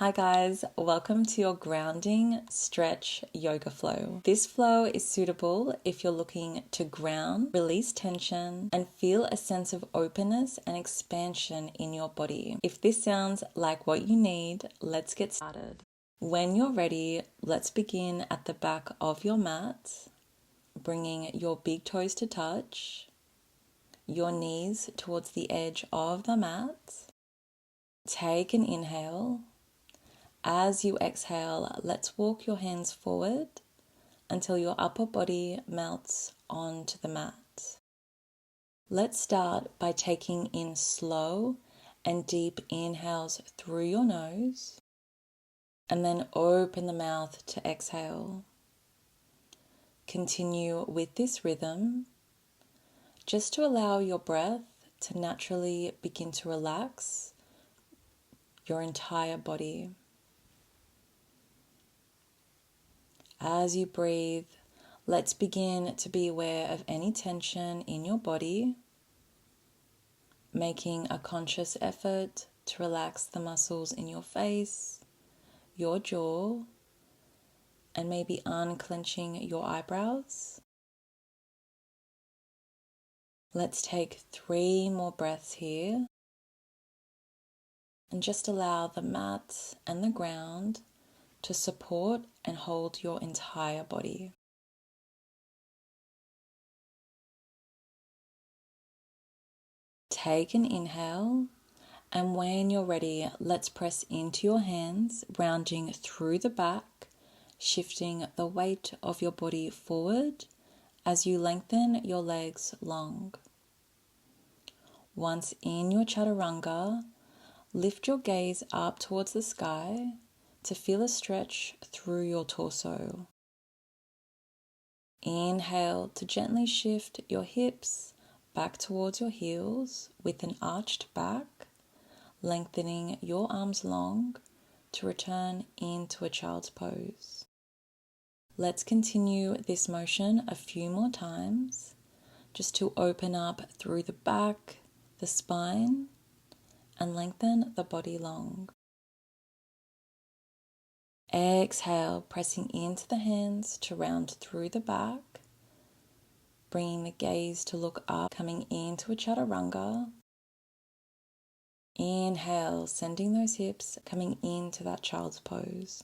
Hi guys, welcome to your grounding stretch yoga flow. This flow is suitable if you're looking to ground, release tension, and feel a sense of openness and expansion in your body. If this sounds like what you need, let's get started. When you're ready, let's begin at the back of your mat, bringing your big toes to touch, your knees towards the edge of the mat. Take an inhale. As you exhale, let's walk your hands forward until your upper body melts onto the mat. Let's start by taking in slow and deep inhales through your nose and then open the mouth to exhale. Continue with this rhythm just to allow your breath to naturally begin to relax your entire body. As you breathe, let's begin to be aware of any tension in your body, making a conscious effort to relax the muscles in your face, your jaw, and maybe unclenching your eyebrows. Let's take 3 more breaths here and just allow the mat and the ground to support and hold your entire body. Take an inhale, and when you're ready, let's press into your hands, rounding through the back, shifting the weight of your body forward as you lengthen your legs long. Once in your chaturanga, lift your gaze up towards the sky to feel a stretch through your torso. Inhale to gently shift your hips back towards your heels with an arched back, lengthening your arms long to return into a child's pose. Let's continue this motion a few more times just to open up through the back, the spine, and lengthen the body long. Exhale, pressing into the hands to round through the back, bringing the gaze to look up, coming into a chaturanga. Inhale, sending those hips, coming into that child's pose.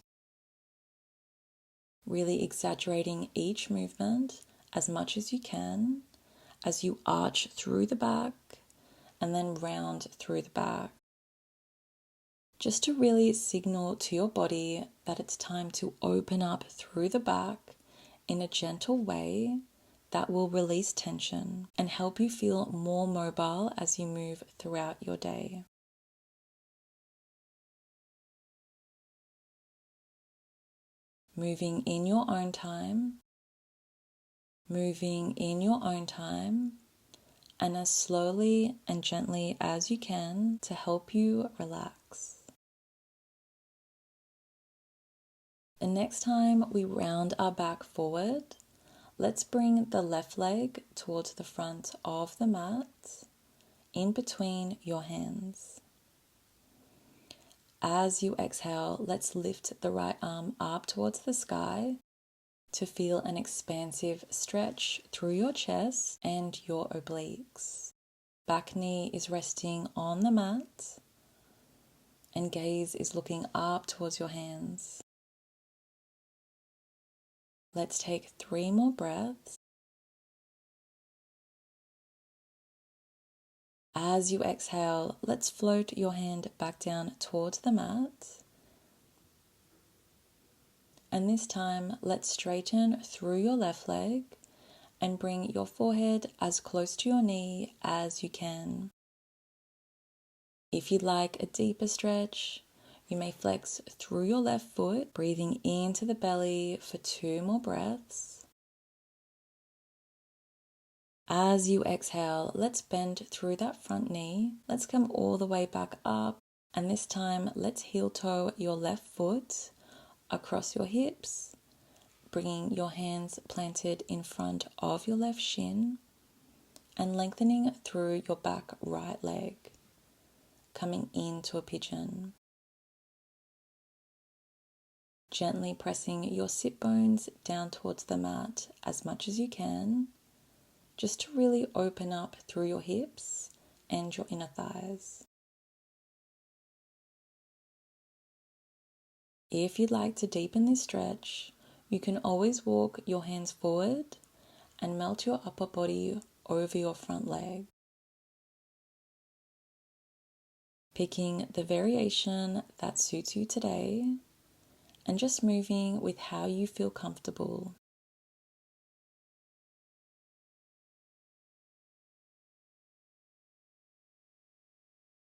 Really exaggerating each movement as much as you can as you arch through the back and then round through the back. Just to really signal to your body that it's time to open up through the back in a gentle way that will release tension and help you feel more mobile as you move throughout your day. Moving in your own time, and as slowly and gently as you can to help you relax. The next time we round our back forward, let's bring the left leg towards the front of the mat, in between your hands. As you exhale, let's lift the right arm up towards the sky to feel an expansive stretch through your chest and your obliques. Back knee is resting on the mat and gaze is looking up towards your hands. Let's take 3 more breaths. As you exhale, let's float your hand back down towards the mat. And this time, let's straighten through your left leg and bring your forehead as close to your knee as you can. If you'd like a deeper stretch, you may flex through your left foot, breathing into the belly for 2 more breaths. As you exhale, let's bend through that front knee. Let's come all the way back up. And this time, let's heel toe your left foot across your hips, bringing your hands planted in front of your left shin and lengthening through your back right leg, coming into a pigeon. Gently pressing your sit bones down towards the mat as much as you can, just to really open up through your hips and your inner thighs. If you'd like to deepen this stretch, you can always walk your hands forward and melt your upper body over your front leg. Picking the variation that suits you today and just moving with how you feel comfortable.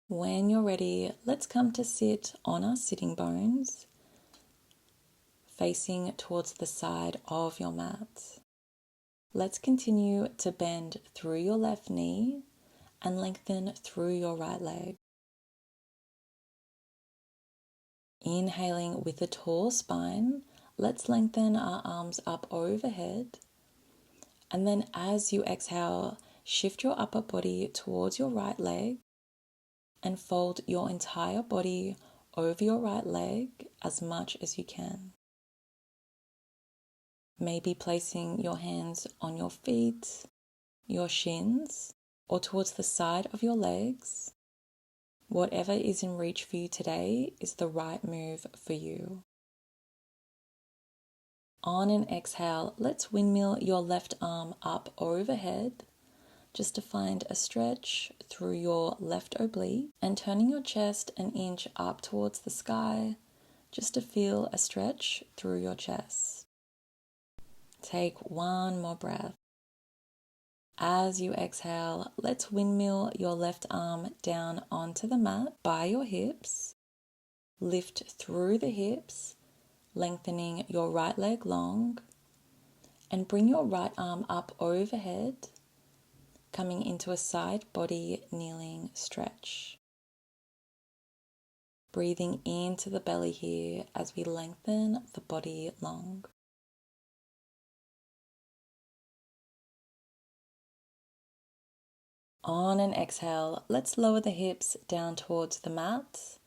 When you're ready, let's come to sit on our sitting bones, facing towards the side of your mat. Let's continue to bend through your left knee and lengthen through your right leg. Inhaling with a tall spine, let's lengthen our arms up overhead. And then as you exhale, shift your upper body towards your right leg and fold your entire body over your right leg as much as you can. Maybe placing your hands on your feet, your shins, or towards the side of your legs. Whatever is in reach for you today is the right move for you. On an exhale, let's windmill your left arm up overhead just to find a stretch through your left oblique, and turning your chest an inch up towards the sky just to feel a stretch through your chest. Take one more breath. As you exhale, let's windmill your left arm down onto the mat by your hips. Lift through the hips, lengthening your right leg long, and bring your right arm up overhead, coming into a side body kneeling stretch. Breathing into the belly here as we lengthen the body long. On an exhale, let's lower the hips down towards the mat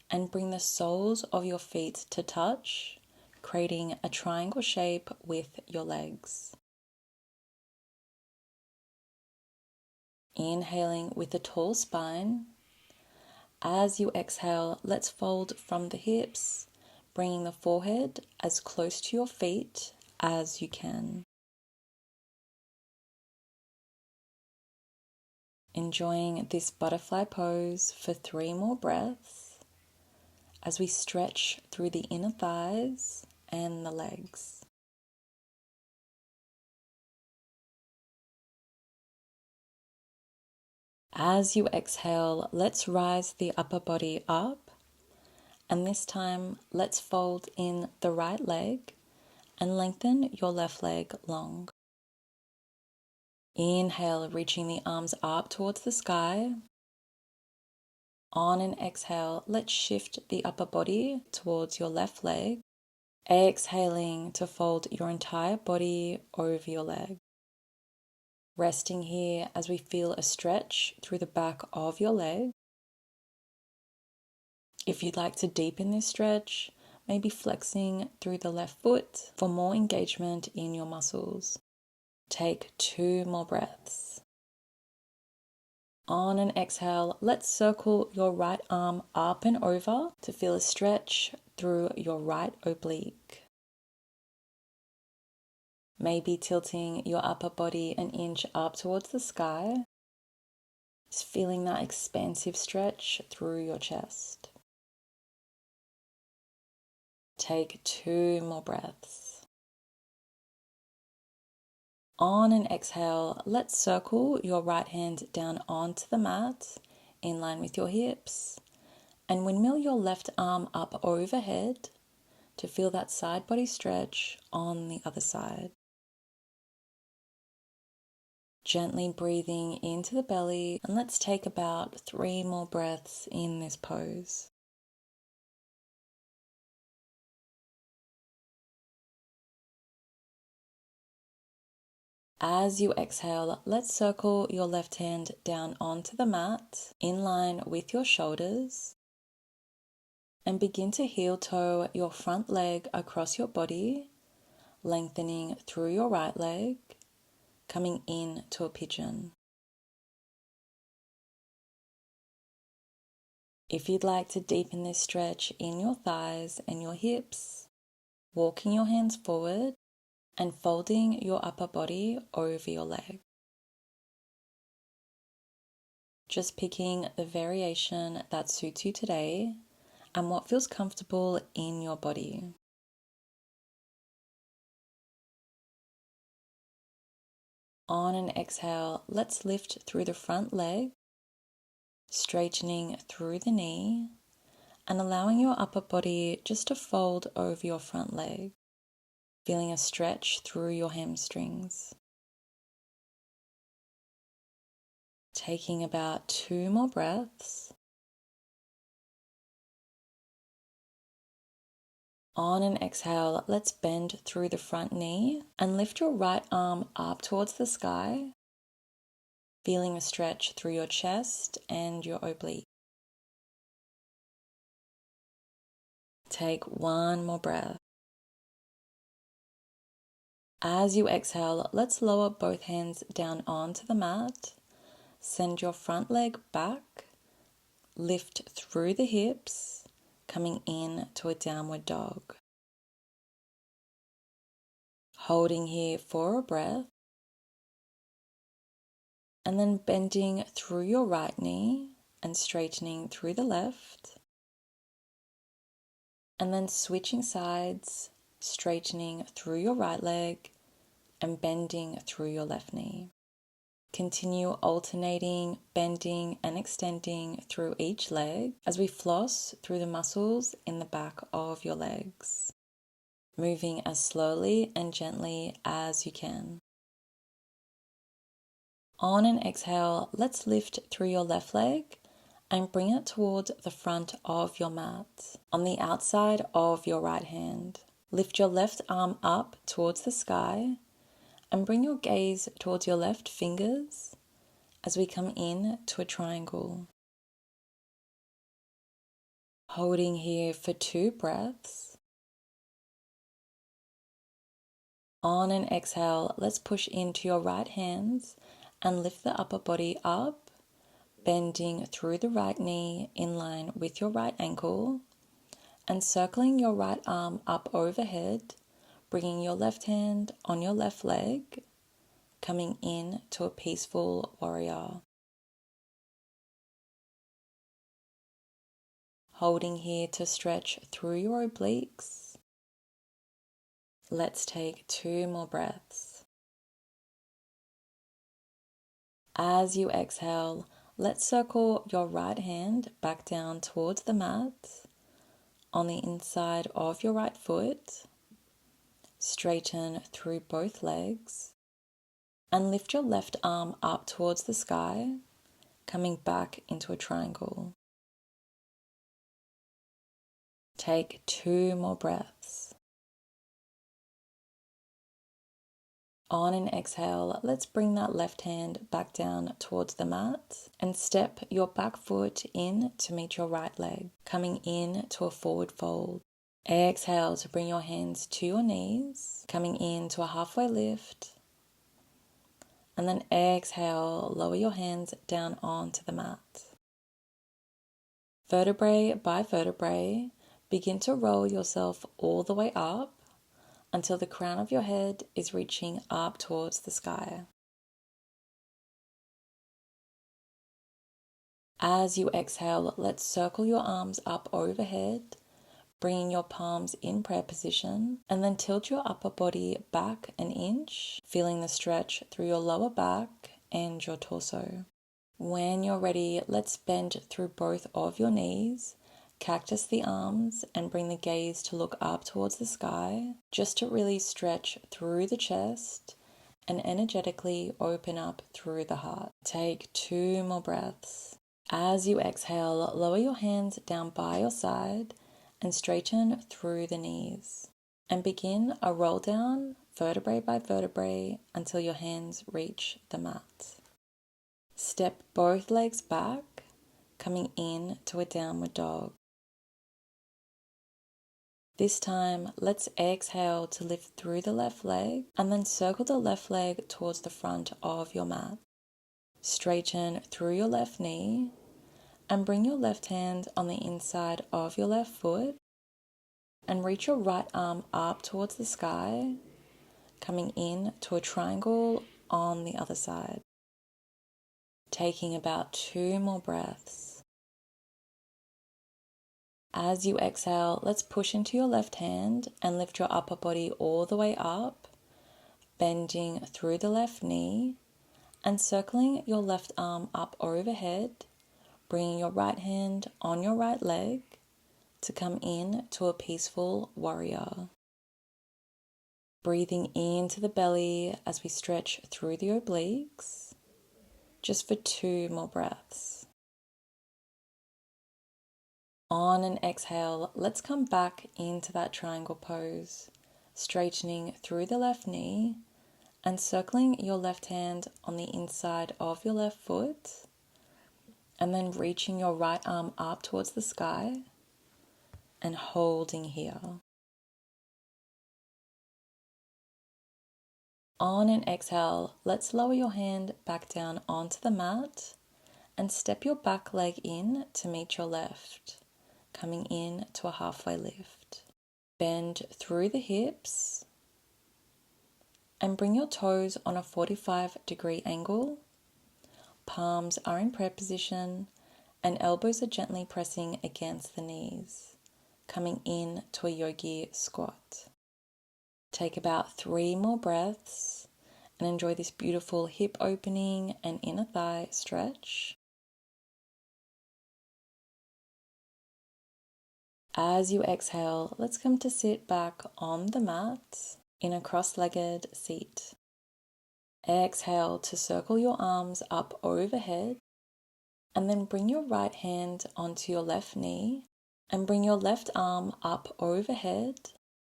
and bring the soles of your feet to touch, creating a triangle shape with your legs. Inhaling with a tall spine. As you exhale, let's fold from the hips, bringing the forehead as close to your feet as you can. Enjoying this butterfly pose for 3 more breaths as we stretch through the inner thighs and the legs. As you exhale, let's rise the upper body up, and this time let's fold in the right leg and lengthen your left leg long. Inhale, reaching the arms up towards the sky. On an exhale, let's shift the upper body towards your left leg. Exhaling to fold your entire body over your leg. Resting here as we feel a stretch through the back of your leg. If you'd like to deepen this stretch, maybe flexing through the left foot for more engagement in your muscles. Take 2 more breaths. On an exhale, let's circle your right arm up and over to feel a stretch through your right oblique. Maybe tilting your upper body an inch up towards the sky. Just feeling that expansive stretch through your chest. Take 2 more breaths. On an exhale, let's circle your right hand down onto the mat in line with your hips and windmill your left arm up overhead to feel that side body stretch on the other side. Gently breathing into the belly, and let's take about 3 more breaths in this pose. As you exhale, let's circle your left hand down onto the mat in line with your shoulders And begin to heel toe your front leg across your body, lengthening through your right leg, coming in to a pigeon. If you'd like to deepen this stretch in your thighs and your hips, walking your hands forward and folding your upper body over your leg. Just picking the variation that suits you today and what feels comfortable in your body. On an exhale, let's lift through the front leg, straightening through the knee and allowing your upper body just to fold over your front leg, feeling a stretch through your hamstrings. Taking about 2 more breaths. On an exhale, let's bend through the front knee and lift your right arm up towards the sky, feeling a stretch through your chest and your oblique. Take 1 more breath. As you exhale, let's lower both hands down onto the mat. Send your front leg back, lift through the hips, coming in to a downward dog. Holding here for a breath, and then bending through your right knee and straightening through the left, and then switching sides, straightening through your right leg and bending through your left knee. Continue alternating, bending and extending through each leg as we floss through the muscles in the back of your legs, moving as slowly and gently as you can. On an exhale, let's lift through your left leg and bring it towards the front of your mat, on the outside of your right hand. Lift your left arm up towards the sky and bring your gaze towards your left fingers as we come in to a triangle. Holding here for 2 breaths. On an exhale, let's push into your right hands and lift the upper body up, bending through the right knee in line with your right ankle and circling your right arm up overhead, bringing your left hand on your left leg, coming in to a peaceful warrior. Holding here to stretch through your obliques. Let's take 2 more breaths. As you exhale, let's circle your right hand back down towards the mat on the inside of your right foot. Straighten through both legs and lift your left arm up towards the sky, coming back into a triangle. Take 2 more breaths. On an exhale, let's bring that left hand back down towards the mat and step your back foot in to meet your right leg, coming in to a forward fold. Exhale to bring your hands to your knees, coming into a halfway lift. And then exhale, lower your hands down onto the mat. Vertebrae by vertebrae, begin to roll yourself all the way up until the crown of your head is reaching up towards the sky. As you exhale, let's circle your arms up overhead, bringing your palms in prayer position, and then tilt your upper body back an inch, feeling the stretch through your lower back and your torso. When you're ready, let's bend through both of your knees, cactus the arms and bring the gaze to look up towards the sky, just to really stretch through the chest and energetically open up through the heart. Take 2 more breaths. As you exhale, lower your hands down by your side and straighten through the knees. And begin a roll down vertebrae by vertebrae until your hands reach the mat. Step both legs back, coming in to a downward dog. This time, let's exhale to lift through the left leg and then circle the left leg towards the front of your mat. Straighten through your left knee and bring your left hand on the inside of your left foot and reach your right arm up towards the sky, coming in to a triangle on the other side. Taking about 2 more breaths. As you exhale, let's push into your left hand and lift your upper body all the way up, bending through the left knee and circling your left arm up overhead, bringing your right hand on your right leg to come in to a peaceful warrior. Breathing into the belly as we stretch through the obliques, just for 2 more breaths. On an exhale, let's come back into that triangle pose, straightening through the left knee and circling your left hand on the inside of your left foot, and then reaching your right arm up towards the sky and holding here. On an exhale, let's lower your hand back down onto the mat and step your back leg in to meet your left, coming in to a halfway lift. Bend through the hips and bring your toes on a 45-degree angle. Palms are in prayer position and elbows are gently pressing against the knees, coming in to a yogi squat. Take about 3 more breaths and enjoy this beautiful hip opening and inner thigh stretch. As you exhale, let's come to sit back on the mat in a cross-legged seat. Exhale to circle your arms up overhead and then bring your right hand onto your left knee and bring your left arm up overhead,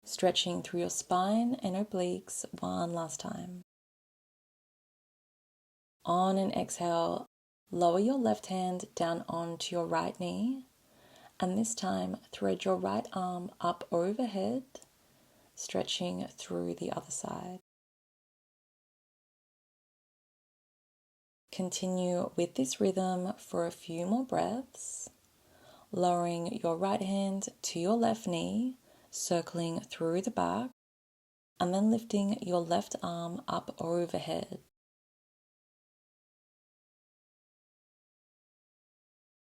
stretching through your spine and obliques one last time. On an exhale, lower your left hand down onto your right knee and this time thread your right arm up overhead, stretching through the other side. Continue with this rhythm for a few more breaths, lowering your right hand to your left knee, circling through the back, and then lifting your left arm up overhead.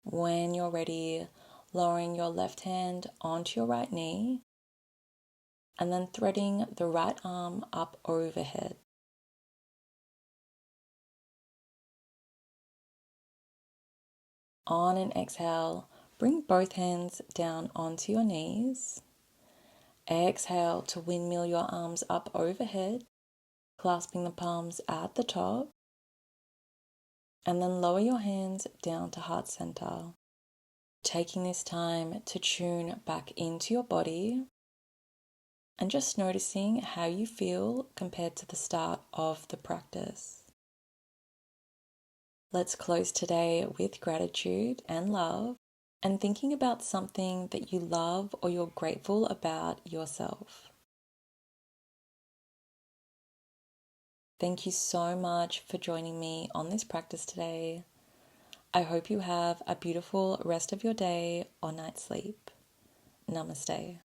When you're ready, lowering your left hand onto your right knee, and then threading the right arm up overhead. On an exhale, bring both hands down onto your knees. Exhale to windmill your arms up overhead, clasping the palms at the top. And then lower your hands down to heart center. Taking this time to tune back into your body and just noticing how you feel compared to the start of the practice. Let's close today with gratitude and love and thinking about something that you love or you're grateful about yourself. Thank you so much for joining me on this practice today. I hope you have a beautiful rest of your day or night's sleep. Namaste.